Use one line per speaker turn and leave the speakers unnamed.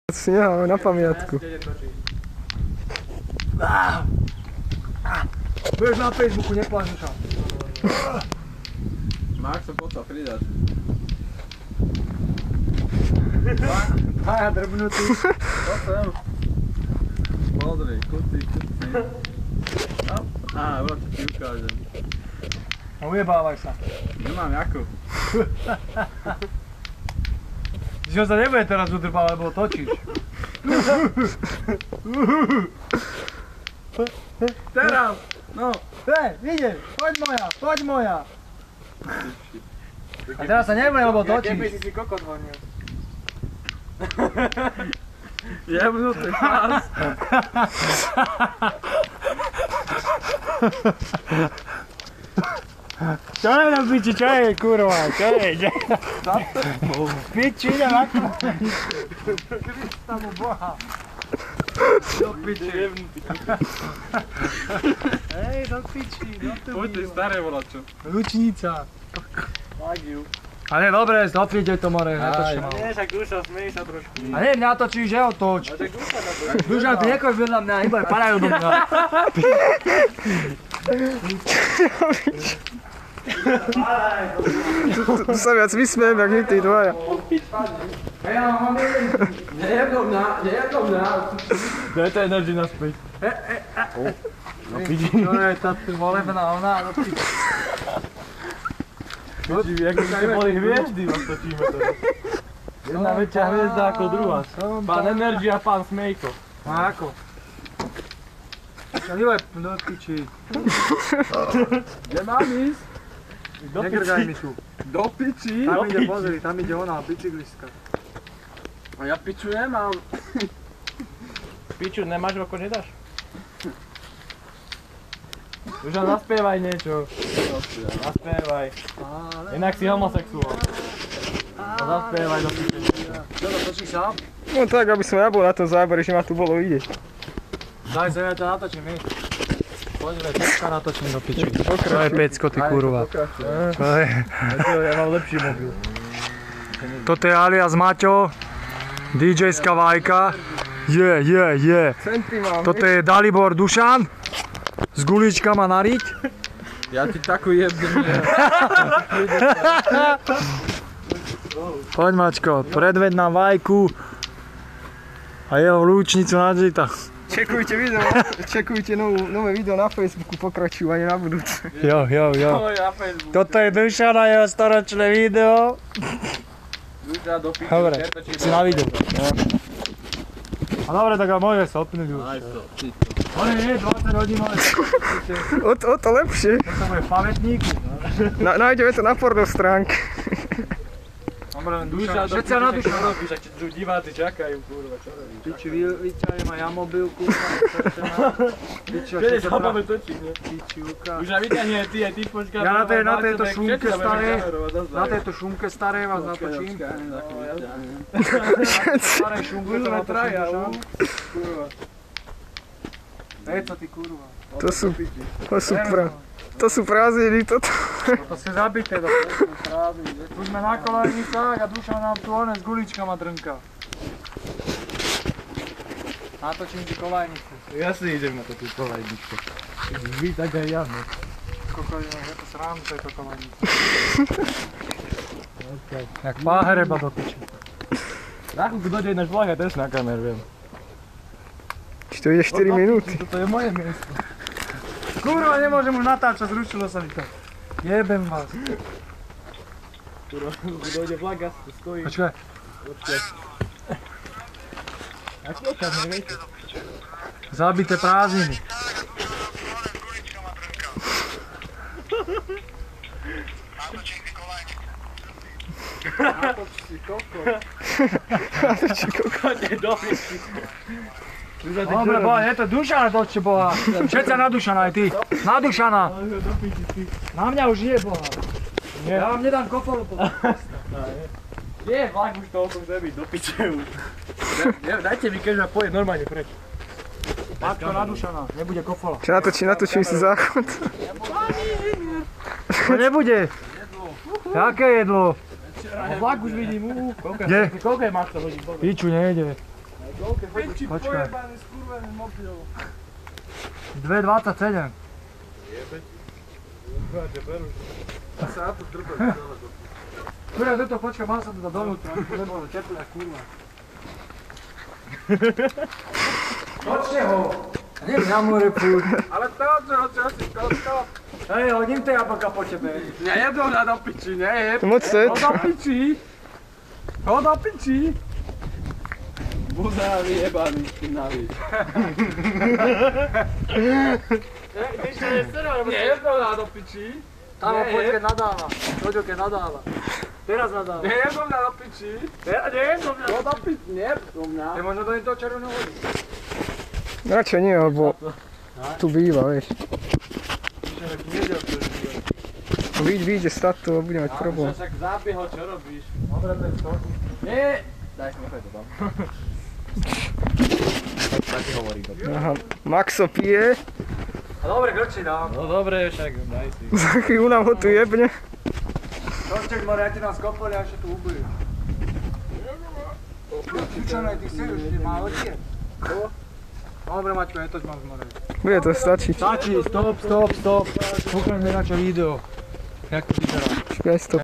Si necháme na pamiatku.
Budeš na Facebooku, nepláš duša.
Max sa poď sa pridať.
Maja drbnutý.
To sem. Podri, kuty. Á, vrát ti ukážem.
A ujebávaj sa.
Nemám jakú.
Ty sa nebude teraz udrbať, lebo točíš.
Teraz! No!
Ideš, poď moja. A teraz sa nebude, lebo točíš.
Keby si kokot honil.
Jebnutý pás.
Čo je na piči, čo je kurva, čo je? Piči, idem na to. Krista mu boha. Do piči. Hej, do piči, do tu.
Poď ty staré volačo.
Lučnica.
Magiu.
Ale dobre, zofrite to more, netočím.
Nie, však duša, smej sa trošku.
A nie, mňa točíš, že otoč.
A tak duša na to.
Duša, ty nekož vedľa mňa, iba padajú do mňa.
Tu sa viac vysmiem, jak my tí dvaja.
Nejebno mňa.
Daj to energy naspäť. No vidí. Čo je tá volebná ona? Jak by boli hviezdy, vás točíme teraz. Jedna väčšia hviezda ako druhá. Pán Energy a pán Smejko. A ako? Nevaj do piči.
Kde mám ísť?
Negrgaj mi tu.
Do piči?
Tam ide, pozri, tam ide ona, bicyklistka.
A ja piču nemám.
Piču, nemáš oko, nedáš?
Už zaspievaj niečo.
Zaspievaj. Inak si homosexuál.
No zaspievaj do piči. Čo to točíš sám?
No tak, aby som ja bol na tom zábere, že ma tu bolo vidieť.
Daj sa, ja to natočím, my. Poďme, pecka natočím do piči. Čo je pecko, ty kurva? Čo je? Ja mám lepší mobil. Toto je alias Maťo, DJ-ska Vajka. Je.
Centy mám.
Toto je Dalibor Dušan. S guličkama na riť.
Ja ti takú jebnem.
Poď Mačko, predved nám Vajku a jeho lúčnicu na Zita.
Čekujte nové video na Facebooku, pokračovanie na budúce.
Jo.
Na Facebook.
Toto je Dušan a jeho storočné video.
Duša do piču.
Dobre, si na video. A dobre, tak môže sa odpnúť už.
Aj to, ty to.
Oni nie, 20 hodín, ale
O to lepšie.
to bude v pamätníku.
Nájdeme to na porno stránke.
Dobre,
Duša do
všetci na Duša.
robíš, ak tu diváci čakajú, kurva, čo robíš?
Piči, vyťahujem aj ja mobilku. Piči,
Kedy sa máme točiť, nie?
Piči, ukáž.
Už aj vyťahne ty počkáš.
Ja na tejto šunke staré, na tejto šunke staré vás natočím. Staré šunke to natočím, Duša. Hej, to ty kurva.
To sú prázdniny, toto.
To ste zabité do prázdniny. Tu sme na kolejnicách a Duša nám tu one s guličkama drnka. Natočím ti kolejnicu.
Ja si idem na tú kolejničku. Vy tak aj ja, no.
Kokolina, je to srám tejto kolejnice. Jak páhereba do piči.
Na chvíľku dojde náš vlog a też na kamer, viem.
Či to ide 4 minúty.
Toto je moje miesto.
Kurva, nemôžem už natáčať, zrušilo sa mi to. Jebem vás.
Kurva, dojde vlog a stojí.
Počkaj.
A čekám, neviete.
Zabité prázdniny.
Natoč si koko. Chodne do piči.
Dobre, boha, je to Dušana točte, boha. Všetci na Dušana, aj ty. Na Dušana. Na mňa už nie, boha. Ja vám nedám kofolu potom.
Nie, vlog už to o tom chce byť, do piče už. Dajte mi, keď ma poje normálne preč.
Matko na Dušana, nebude kofola.
Čo natočím si záchod.
To nebude. Jaké jedlo?
Vlog už vidím,
Kde?
Koľko je máš to hodín?
Piču, nejde.
Piči
Počkaj.
pojebaný skurvený mobil.
2,27.
Ja sa na to drbem dole.
Kurva, toto, počkaj, mal som to donútra, nebolo teplé, kurva. Točte ho! Neviem, na more furt.
Ale to, čo si to.
Hej, hodím tie jablka po tebe.
Nejedol na do piči, nejeb.
Moc teď.
Ho do piči. Ho do piči. Buzá vyjebaný, špinavý. Nejedol na do piči.
Tam ho poď, keď nadáva. Poďo, keď nadáva. Teraz nadáva.
Nejedol na do piči.
Nejedol mňa.
Ho do piči, nejedol mňa.
Je možno do toho červeného vody.
Radšej nie, lebo tu býva, vieš. Vyjde stať tu a bude mať problém.
Však zápie ho, čo robíš?
Dobre, bez toho.
Nie. Daj si nechaj to tam. Tak ti hovorí to.
Aha, Maxo pije,
A dobre, grči dám.
No dobre, však daj si.
za chvíľu nám ho tu jebne.
Toček, more, ja ti nás kopali a ešte tu ubili. Čo ne, ty si už, ty málo tie. Dobre, Maťko, je to mám z more.
Bude to stačiť.
Stačí, stop. Púknem mi na čo video. Jak to vyzerá.
Čakaj, stop.